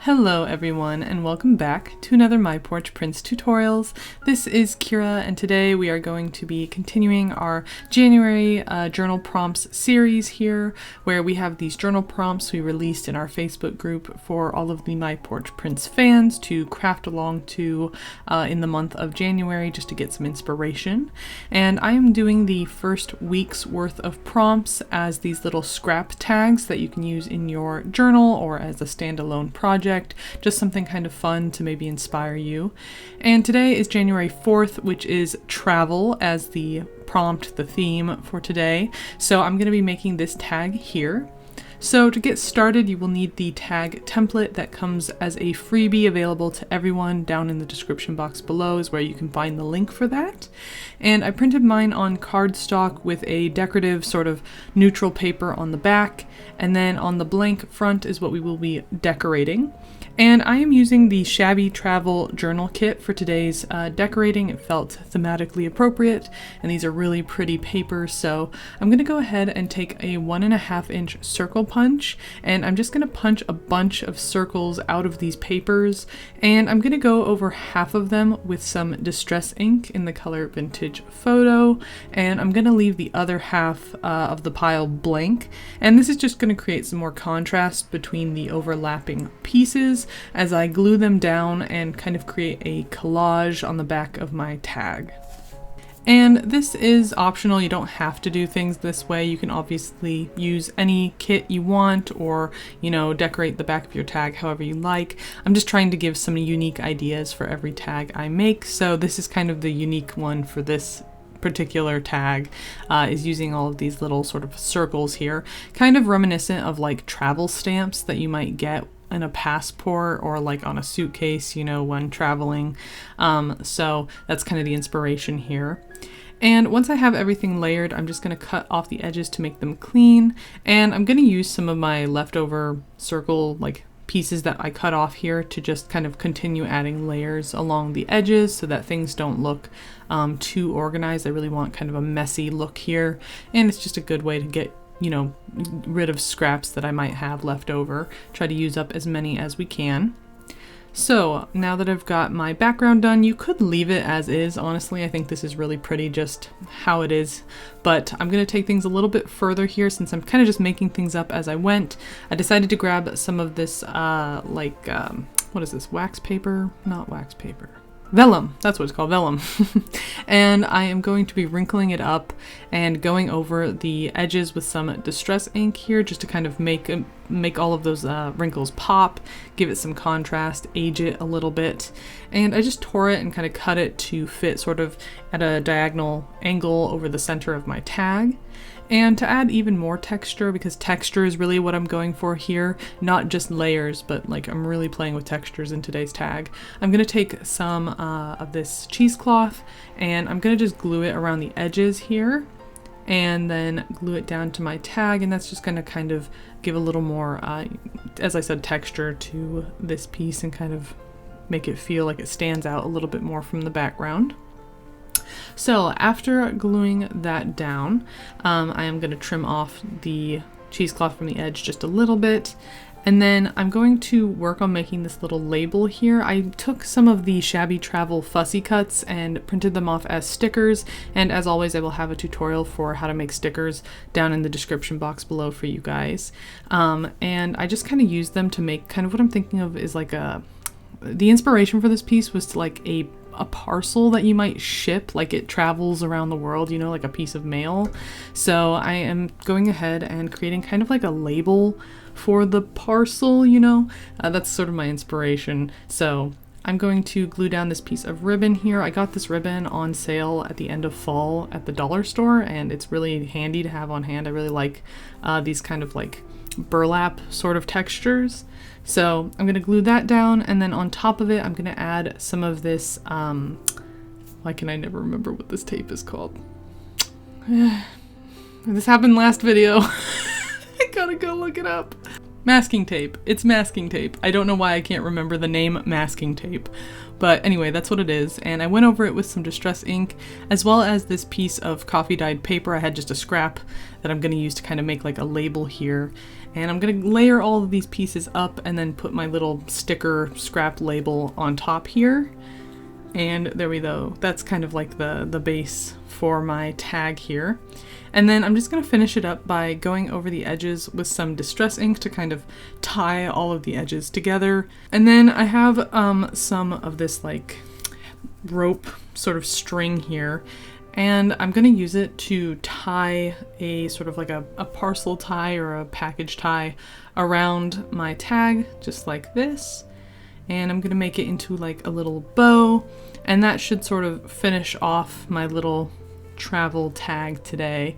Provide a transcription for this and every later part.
Hello everyone and welcome back to another My Porch Prints tutorials. This is Kyra and today we are going to be continuing our January journal prompts series here, where we have these journal prompts we released in our Facebook group for all of the My Porch Prints fans to craft along to in the month of January just to get some inspiration. And I am doing the first week's worth of prompts as these little scrap tags that you can use in your journal or as a standalone project. Just something kind of fun to maybe inspire you. And today is January 4th, which is travel as the prompt, the theme for today. So I'm going to be making this tag here. So to get started, you will need the tag template that comes as a freebie available to everyone. Down in the description box below is where you can find the link for that. And I printed mine on cardstock with a decorative sort of neutral paper on the back, and then on the blank front is what we will be decorating. And I am using the Shabby Travel Journal Kit for today's decorating. It felt thematically appropriate, and these are really pretty papers, so I'm going to go ahead and take a 1.5 inch circle punch, and I'm just going to punch a bunch of circles out of these papers, and I'm going to go over half of them with some distress ink in the color Vintage Photo, and I'm going to leave the other half of the pile blank. And this is just going to create some more contrast between the overlapping pieces as I glue them down and kind of create a collage on the back of my tag. And this is optional, you don't have to do things this way. You can obviously use any kit you want, or, you know, decorate the back of your tag however you like. I'm just trying to give some unique ideas for every tag I make, so this is kind of the unique one for this particular tag, is using all of these little sort of circles here, kind of reminiscent of like travel stamps that you might get in a passport or like on a suitcase, you know, when traveling. So that's kind of the inspiration here. And once I have everything layered, I'm just going to cut off the edges to make them clean. And I'm going to use some of my leftover circle like pieces that I cut off here to just kind of continue adding layers along the edges so that things don't look too organized. I really want kind of a messy look here, and it's just a good way to get, you know, rid of scraps that I might have left over. Try to use up as many as we can. So now that I've got my background done, you could leave it as is. Honestly, I think this is really pretty just how it is, but I'm going to take things a little bit further here since I'm kind of just making things up as I went. I decided to grab some of this what is this, wax paper? Not wax paper. Vellum, that's what it's called, vellum. And I am going to be wrinkling it up and going over the edges with some distress ink here just to kind of make all of those wrinkles pop, give it some contrast, age it a little bit. And I just tore it and kind of cut it to fit sort of at a diagonal angle over the center of my tag. And to add even more texture, because texture is really what I'm going for here, not just layers, but like I'm really playing with textures in today's tag. I'm going to take some of this cheesecloth and I'm going to just glue it around the edges here and then glue it down to my tag, and that's just going to kind of give a little more, as I said, texture to this piece and kind of make it feel like it stands out a little bit more from the background. So after gluing that down, I am going to trim off the cheesecloth from the edge just a little bit, and then I'm going to work on making this little label here. I took some of the Shabby Travel Fussy cuts and printed them off as stickers, and as always I will have a tutorial for how to make stickers down in the description box below for you guys. And I just kind of used them to make kind of what I'm thinking of is like the inspiration for this piece was to like a parcel that you might ship, like it travels around the world, you know, like a piece of mail. So I am going ahead and creating kind of like a label for the parcel, you know, that's sort of my inspiration. So I'm going to glue down this piece of ribbon here. I got this ribbon on sale at the end of fall at the dollar store, and it's really handy to have on hand. I really like these kind of like burlap sort of textures. So I'm going to glue that down, and then on top of it I'm going to add some of this, why can I never remember what this tape is called? This happened last video. I gotta go look it up. Masking tape. It's masking tape. I don't know why I can't remember the name masking tape, But anyway, that's what it is. And I went over it with some distress ink, as well as this piece of coffee dyed paper. I had just a scrap that I'm going to use to kind of make like a label here. And I'm going to layer all of these pieces up and then put my little sticker scrap label on top here. And there we go. That's kind of like the base for my tag here. And then I'm just going to finish it up by going over the edges with some distress ink to kind of tie all of the edges together. And then I have some of this like rope sort of string here, and I'm going to use it to tie a sort of like a parcel tie or a package tie around my tag, just like this. And I'm going to make it into like a little bow, and that should sort of finish off my little travel tag today.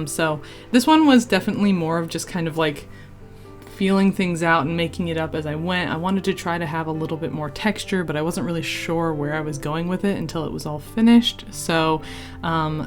So this one was definitely more of just kind of like feeling things out and making it up as I went. I wanted to try to have a little bit more texture, but I wasn't really sure where I was going with it until it was all finished. So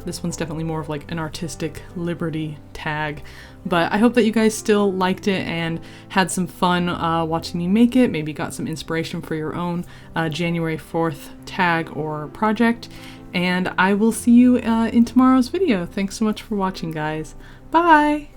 this one's definitely more of like an artistic liberty tag. But I hope that you guys still liked it and had some fun watching me make it. Maybe got some inspiration for your own January 4th tag or project. And I will see you in tomorrow's video. Thanks so much for watching, guys. Bye!